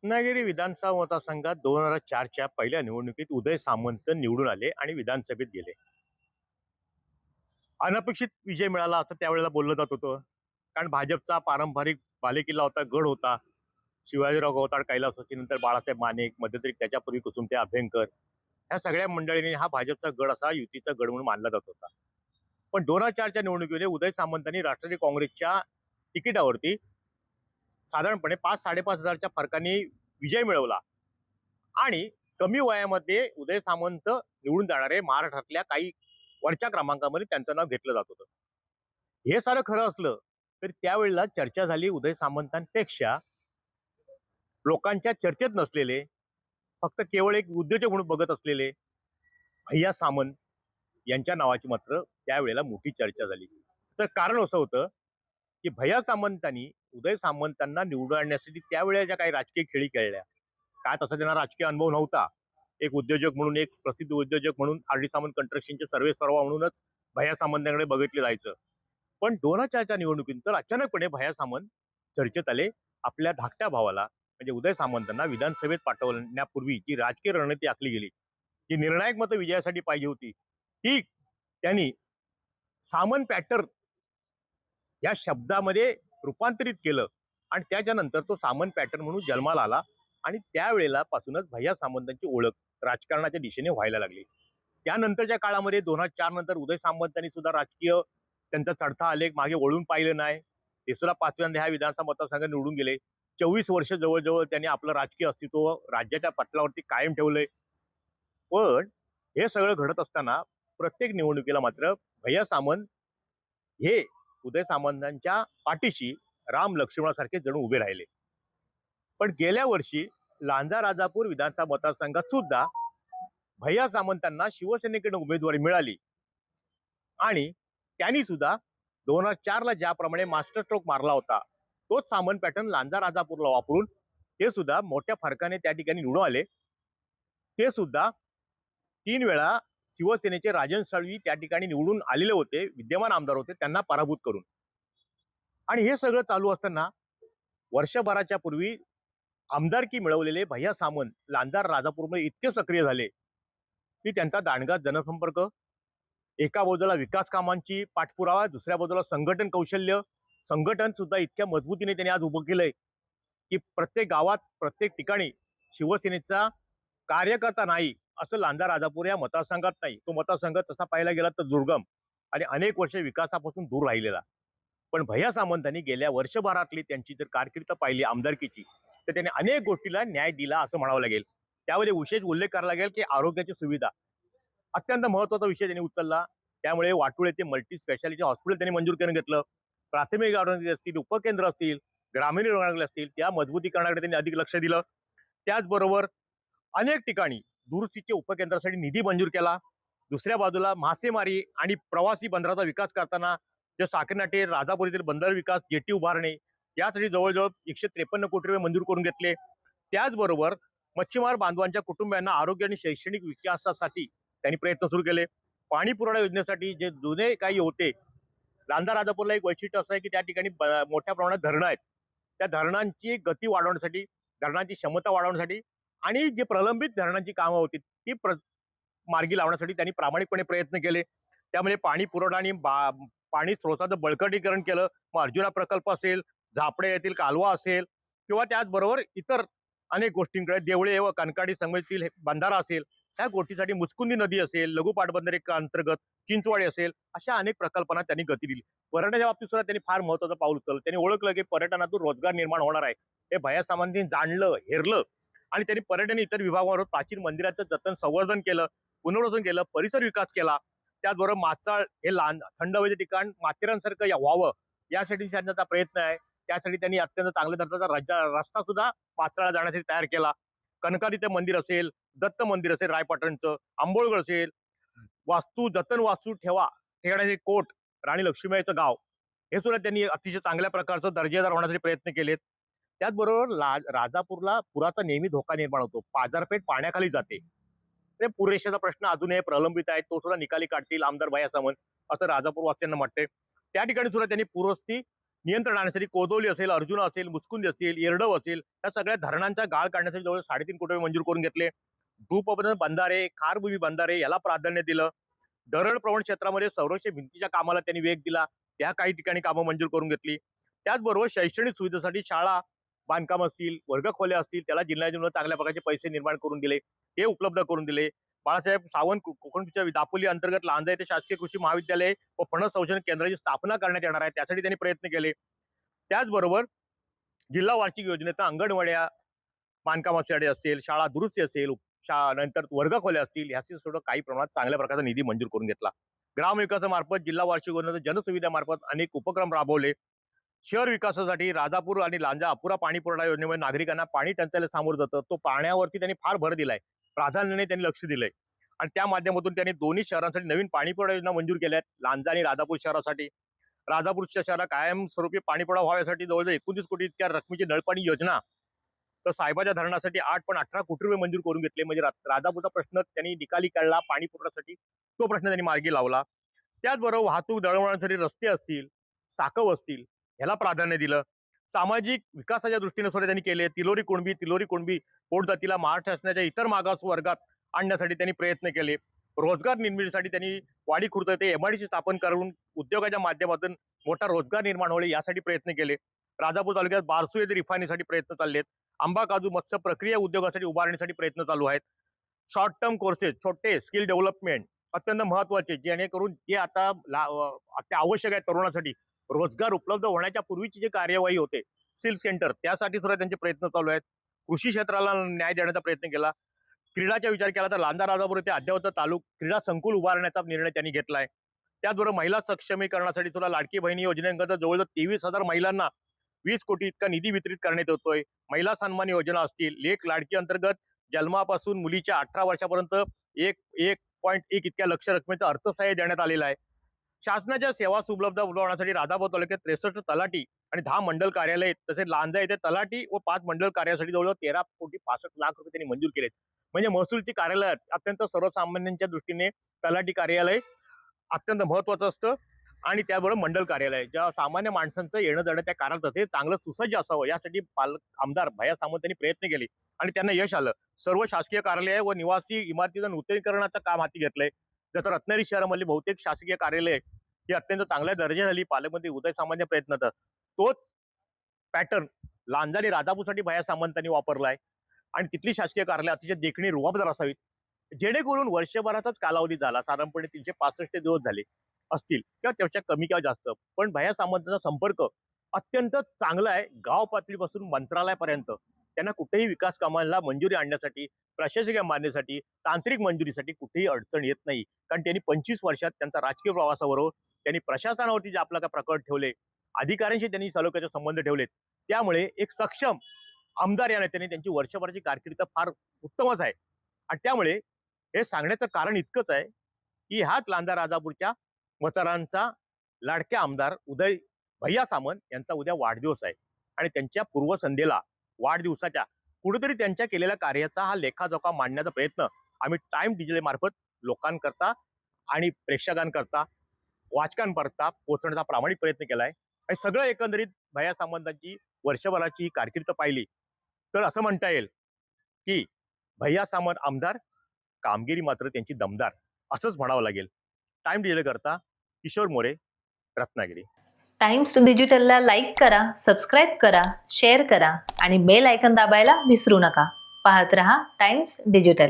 रत्नागिरी विधानसभा मतदारसंघात 2004च्या पहिल्या निवडणुकीत उदय सामंत निवडून आले आणि विधानसभेत गेले. अनपेक्षित विजय मिळाला असं त्यावेळेला बोललं जात होतं. कारण भाजपचा पारंपरिक बालेकिल्ला होता, गड होता. शिवाजीराव गावताड कैलासवासी, नंतर बाळासाहेब मानेक, मध्यंतरी त्याच्यापूर्वी कुसुमते अभ्यंकर, ह्या सगळ्या मंडळींनी हा भाजपचा गड असा युतीचा गड म्हणून मानला जात होता. पण 2004च्या निवडणुकीमध्ये उदय सामंतांनी राष्ट्रवादी काँग्रेसच्या तिकिटावरती साधारणपणे 5-5.5 हजारच्या फरकाने विजय मिळवला आणि कमी वयामध्ये उदय सामंत निवडून जाणारे महाराष्ट्रातल्या काही वरच्या क्रमांकामध्ये त्यांचं नाव घेतलं जात होतं. हे सारं खरं असलं तर त्यावेळेला चर्चा झाली उदय सामंतांपेक्षा लोकांच्या चर्चेत नसलेले, फक्त केवळ एक उद्योजक म्हणून बघत असलेले भैया सामंत यांच्या नावाची मात्र त्यावेळेला मोठी चर्चा झाली. तर कारण असं होतं की भैया सामंतांनी उदय सामंतांना निवडून आणण्यासाठी त्यावेळेला ज्या काही राजकीय खेळी खेळल्या, काय तसा त्यांना राजकीय अनुभव नव्हता. एक उद्योजक म्हणून, एक प्रसिद्ध उद्योजक म्हणून आर डी सामंत कन्स्ट्रक्शनचे सर्वेसर्वा म्हणूनच भैया सामंतांकडे बघितले जायचं. पण 2004च्या निवडणुकीनंतर अचानकपणे भैया सामंत चर्चेत आले. आपल्या धाकट्या भावाला म्हणजे उदय सामंतांना विधानसभेत पाठवण्यापूर्वी जी राजकीय रणनीती आखली गेली, जी निर्णायक मतं विजयासाठी पाहिजे होती, ती त्यांनी सामंत पॅटर्न या शब्दामध्ये रूपांतरित केलं आणि त्याच्यानंतर तो सामंत पॅटर्न म्हणून जन्माला आला आणि त्यावेळेला पासूनच भैया सामंतांची ओळख राजकारणाच्या दिशेने व्हायला लागली. त्यानंतरच्या काळामध्ये 2004 नंतर उदय सामंतांनी सुद्धा राजकीय त्यांचा चढता आलेख मागे वळून पाहिलं नाही. ते सुद्धा 5व्यांदा ह्या विधानसभा मतदारसंघात निवडून गेले. 24 वर्ष जवळजवळ त्यांनी आपलं राजकीय अस्तित्व राज्याच्या पटलावरती कायम ठेवलंय. पण हे सगळं घडत असताना प्रत्येक निवडणुकीला मात्र भैया सामंत हे उदय सामंतांच्या पाठीशी राम लक्ष्मणासारखे जणू उभे राहिले. पण गेल्या वर्षी लांजा राजापूर विधानसभा मतदारसंघात सुद्धा भैया सामंतांना शिवसेनेकडे उमेदवारी मिळाली आणि त्यांनी सुद्धा 2004ला ज्याप्रमाणे मास्टर स्ट्रोक मारला होता तोच सामंत पॅटर्न लांजा राजापूरला वापरून ते सुद्धा मोठ्या फरकाने त्या ठिकाणी निवडून आले. ते सुद्धा 3 वेळा शिवसेनेचे राजन साळवी त्या ठिकाणी निवडून आलेले होते, विद्यमान आमदार होते, त्यांना पराभूत करून. आणि हे सगळं चालू असताना वर्षभराच्या पूर्वी आमदारकी मिळवलेले भैया सामंत लांजा राजापूरमध्ये इतके सक्रिय झाले की त्यांचा दांडगा जनसंपर्क, एका बाजूला विकास कामांची पाठपुरावा, दुसऱ्या बाजूला संघटन कौशल्य, संघटन सुद्धा इतक्या मजबूतीने त्यांनी आज उभं केलंय की प्रत्येक गावात, प्रत्येक ठिकाणी शिवसेनेचा कार्यकर्ता नाही असं लांजा राजापूर या मतदारसंघात नाही. तो मतदारसंघ तसा पाहायला गेला तर दुर्गम आणि अनेक वर्ष विकासापासून दूर राहिलेला. पण भैया सामंतांनी गेल्या वर्षभरातली त्यांची जर कारकीर्द पाहिली आमदारकीची, तर त्यांनी अनेक गोष्टीला न्याय दिला असं म्हणावं लागेल. त्यामध्ये विशेष उल्लेख करावा लागेल की आरोग्याची सुविधा अत्यंत महत्वाचा विषय त्यांनी उचलला. त्यामुळे वाटूळ येथे मल्टी स्पेशालिटी हॉस्पिटल त्यांनी मंजूर करून घेतलं. प्राथमिक आरोग्य असतील, उपकेंद्र असतील, ग्रामीण रुग्णालय असतील, त्या मजबूतीकरणाकडे त्यांनी अधिक लक्ष दिलं. त्याचबरोबर अनेक ठिकाणी दूरस्थितीच्या उपकेंद्रासाठी निधी मंजूर केला. दुसऱ्या बाजूला मासेमारी आणि प्रवासी बंदराचा विकास करताना जे साखरनाटे, राजापूर येथील बंदर विकास, जेटी उभारणे यासाठी जवळजवळ 153 कोटी रुपये मंजूर करून घेतले. त्याचबरोबर मच्छीमार बांधवांच्या कुटुंबियांना आरोग्य आणि शैक्षणिक विकासासाठी त्यांनी प्रयत्न सुरू केले. पाणी पुरवठा योजनेसाठी जे जुने काही होते, लांजा राजापूरला एक वैशिष्ट्य असं आहे की त्या ठिकाणी मोठ्या प्रमाणात धरणं आहेत. त्या धरणांची गती वाढवण्यासाठी, धरणांची क्षमता वाढवण्यासाठी आणि जे प्रलंबित धरणांची कामं होती ती मार्गी लावण्यासाठी त्यांनी प्रामाणिकपणे प्रयत्न केले. त्यामुळे पाणी पुरवठा आणि पाणी स्रोताचं बळकटीकरण केलं. मग अर्जुना प्रकल्प असेल, झापडे येथील कालवा असेल किंवा त्याचबरोबर इतर अनेक गोष्टींकडे, देवळे व कनकाडी संगमेतील बंधारा असेल, त्या गोष्टीसाठी मुचकुंदी नदी असेल, लघु पाटबंधारे अंतर्गत चिंचवाडी असेल, अशा अनेक प्रकल्पांना त्यांनी गती दिली. पर्यटनाच्या बाबतीत सुद्धा त्यांनी फार महत्वाचं पाऊल उचललं. त्यांनी ओळखलं की पर्यटनातून रोजगार निर्माण होणार आहे. हे भैया सामंतांनी जाणलं, हेरलं आणि त्यांनी पर्यटन इतर विभागावर प्राचीन मंदिराचं जतन, संवर्धन केलं, पुनर्वसन केलं, परिसर विकास केला. त्याचबरोबर माचाळ हे लहान थंड हवेचे ठिकाण माथेरानसारखं व्हावं यासाठी त्यांचा प्रयत्न आहे. त्यासाठी त्यांनी अत्यंत चांगल्या दर्जाचा रस्ता सुद्धा माचाळला जाण्यासाठी तयार केला. कनकादित्य मंदिर असेल, दत्त मंदिर असेल रायपाटणचं, आंबोळगड असेल, वास्तू जतन वास्तू ठेवा ठिकाणाचे कोट, राणी लक्ष्मीबाईचं गाव, हे सुद्धा त्यांनी अतिशय चांगल्या प्रकारचं दर्जेदार होण्यासाठी प्रयत्न केलेत. त्याचबरोबर राजापूरला पुराचा नेहमी धोका निर्माण होतो. बाजारपेठ पाण्याखाली जाते. पुरेशाचा प्रश्न अजूनही प्रलंबित आहे. तो सुद्धा निकाली काढतील आमदार भैया सामंत असं राजापूर वासियांना वाटते. त्या ठिकाणी सुद्धा त्यांनी पूरस्थिती नियंत्रण आणण्यासाठी कोदोली असेल, अर्जुना असेल, मुचकुंद असेल, येरडव असेल, या सगळ्या धरणांचा गाळ काढण्यासाठी जवळ 3.5 कोटी रुपये मंजूर करून घेतले. भूप्रबंधन बंधारे, खारभूमी बंधारे याला प्राधान्य दिलं. धरण प्रवण क्षेत्रामध्ये संरक्षण भिंतीच्या कामाला त्यांनी वेग दिला. त्या काही ठिकाणी कामं मंजूर करून घेतली. त्याचबरोबर शैक्षणिक सुविधेसाठी शाळा बांधकाम असतील, वर्गखोल्या असतील, त्याला जिल्ह्यात चांगल्या प्रकारचे पैसे निर्माण करून दिले, हे उपलब्ध करून दिले. बाळासाहेब सावंत कोकणच्या दापोली अंतर्गत लांजा येथे शासकीय कृषी महाविद्यालय व फणस संशोधन केंद्राची स्थापना करण्यात येणार आहे, त्यासाठी त्यांनी प्रयत्न केले. त्याचबरोबर जिल्हा वार्षिक योजनेत अंगणवाड्या बांधकामासाठी असतील, शाळा दुरुस्ती असेल, नंतर वर्गखोल्या असतील, याची सुद्धा काही प्रमाणात चांगल्या प्रकारचा निधी मंजूर करून घेतला. ग्रामविकासामार्फत जिल्हा वार्षिक योजनेत जनसुविधामार्फत अनेक उपक्रम राबवले. शहर विकासासाठी राजापूर आणि लांजा अपुरा पाणी पुरवठा योजनेमुळे नागरिकांना पाणी टंचाईला सामोरं जातं, तो पाण्यावरती त्यांनी फार भर दिलाय, प्राधान्याने त्यांनी लक्ष दिलंय आणि त्या माध्यमातून त्यांनी दोन्ही शहरांसाठी नवीन पाणी पुरवठा योजना मंजूर केल्या आहेत. लांजा आणि राजापूर शहरासाठी राजापूरच्या शहराला कायमस्वरूपी पाणी पुरवठा व्हाव्यासाठी जवळजवळ 29 कोटी इतक्या रकमेची नळपाणी योजना, तर साहेबाच्या धरणासाठी 8.18 कोटी रुपये मंजूर करून घेतले. म्हणजे राजापूरचा प्रश्न त्यांनी निकाली काढला, पाणी पुरवठ्यासाठी तो प्रश्न त्यांनी मार्गी लावला. त्याचबरोबर वाहतूक दळणवळणासाठी रस्ते असतील, साकव असतील, ह्याला प्राधान्य दिलं. सामाजिक विकासाच्या दृष्टीने सुद्धा त्यांनी केले. तिलोरी कुणबी पोट जातीला महाराष्ट्र शासनाच्या इतर मागास वर्गात आणण्यासाठी त्यांनी प्रयत्न केले. रोजगार निर्मितीसाठी त्यांनी वाडी खुर्द येथे MIDC स्थापन करून उद्योगाच्या माध्यमातून मोठा रोजगार निर्माण होईल यासाठी प्रयत्न केले. राजापूर तालुक्यात बारसू येथे रिफायनरीसाठी प्रयत्न चालले आहेत. आंबा काजू मत्स्य प्रक्रिया उद्योगासाठी उभारण्यासाठी प्रयत्न चालू आहेत. शॉर्ट टर्म कोर्सेस, छोटे स्किल डेव्हलपमेंट अत्यंत महत्वाचे, जेणेकरून जे आता आवश्यक आहे तरुणांसाठी रोजगार उपलब्ध होण्याच्या पूर्वीची जी कार्यवाही होते स्किल सेंटर, त्यासाठी सुद्धा त्यांचे प्रयत्न चालू आहेत. कृषी क्षेत्राला न्याय देण्याचा प्रयत्न केला. क्रीडाचा विचार केला तर लांजा राजापूर येथे अद्ययावत क्रीडा संकुल उभारण्याचा निर्णय त्यांनी घेतलाय. त्याचबरोबर महिला सक्षमीकरणासाठी सुद्धा लाडकी बहिणी योजनेअंतर्गत जवळजवळ 23,000 महिलांना 20 कोटी इतका निधी वितरित करण्यात येतोय. महिला सन्मान योजना असतील, लेख लाडकी अंतर्गत जन्मापासून मुलीच्या 18 वर्षापर्यंत 1.1 इतक्या लक्ष रकमेचं अर्थसहाय्य देण्यात आलेलं आहे. शासनाच्या सेवा सुलभता होण्यासाठी राजापूर तालुक्यात 63 तलाठी आणि 10 मंडल कार्यालय, तसेच लांजा येथे तलाठी व 5 मंडल कार्यालयासाठी जवळजवळ 13,65,00,000 रुपये त्यांनी मंजूर केलेत. म्हणजे महसूलची कार्यालय अत्यंत सर्वसामान्यांच्या दृष्टीने तलाठी कार्यालय अत्यंत महत्वाचं असतं आणि त्याबरोबर मंडल कार्यालय, ज्या सामान्य माणसांचं येणं जाणं त्या कार्यालयात ते चांगलं सुसज्ज असावं यासाठी आमदार भैया सामंत यांनी प्रयत्न केले आणि त्यांना यश आलं. सर्व शासकीय कार्यालय व निवासी इमारतीचं नूतनीकरणाचं काम हाती घेतलंय. जसं रत्नागिरी शहरामधली बहुतेक शासकीय कार्यालय ही अत्यंत चांगल्या दर्जाची पालकमंत्री उदय सामंत प्रयत्न होतात. तोच पॅटर्न लांजा आणि राजापूरसाठी भैया सामंतांनी वापरलाय आणि तिथली शासकीय कार्यालय अतिशय देखणी रुबाबदार असावीत, जेणेकरून वर्षभराचाच कालावधी झाला, साधारणपणे 365 दिवस झाले असतील किंवा त्याच्या कमी किंवा जास्त, पण भैया सामंतांचा संपर्क अत्यंत चांगला आहे. गाव पातळीपासून मंत्रालयापर्यंत त्यांना कुठेही विकास कामांना मंजुरी आणण्यासाठी, प्रशासकीय मान्यतेसाठी, तांत्रिक मंजुरीसाठी कुठेही अडचण येत नाही. कारण त्यांनी 25 वर्षात त्यांचा राजकीय प्रवासाबरोबर त्यांनी प्रशासनावरती जे आपला प्रकट ठेवले, अधिकाऱ्यांशी त्यांनी सलोख्याचे संबंध ठेवलेत, त्यामुळे एक सक्षम आमदार या नेत्याने त्यांची वर्षभराची कारकीर्द फार उत्तमच आहे. आणि त्यामुळे हे सांगण्याचं कारण इतकंच आहे की ह्याच लांजा राजापूरच्या मतदारांचा लाडक्या आमदार उदय भैया सामंत यांचा उद्या वाढदिवस आहे आणि त्यांच्या पूर्वसंध्येला वाढदिवसाच्या कुठेतरी त्यांच्या केलेल्या कार्याचा हा लेखाजोखा मांडण्याचा प्रयत्न आम्ही टाइम डिजिटल मार्फत लोकांकरता आणि प्रेक्षकांकरता, वाचकांकरता पोहोचण्याचा प्रामाणिक प्रयत्न केलाय. आणि सगळं एकंदरीत भैया सामंतांची वर्षभराची ही कारकीर्द पाहिली तर असं म्हणता येईल की भैया सामंत आमदार, कामगिरी मात्र त्यांची दमदार असंच म्हणावं लागेल. टाइम डिजिटल करता किशोर मोरे, रत्नागिरी. टाइम्स डिजिटलला लाईक करा, सबस्क्राईब करा, शेअर करा आणि बेल आयकॉन दाबायला विसरू नका. पाहत रहा टाइम्स डिजिटल.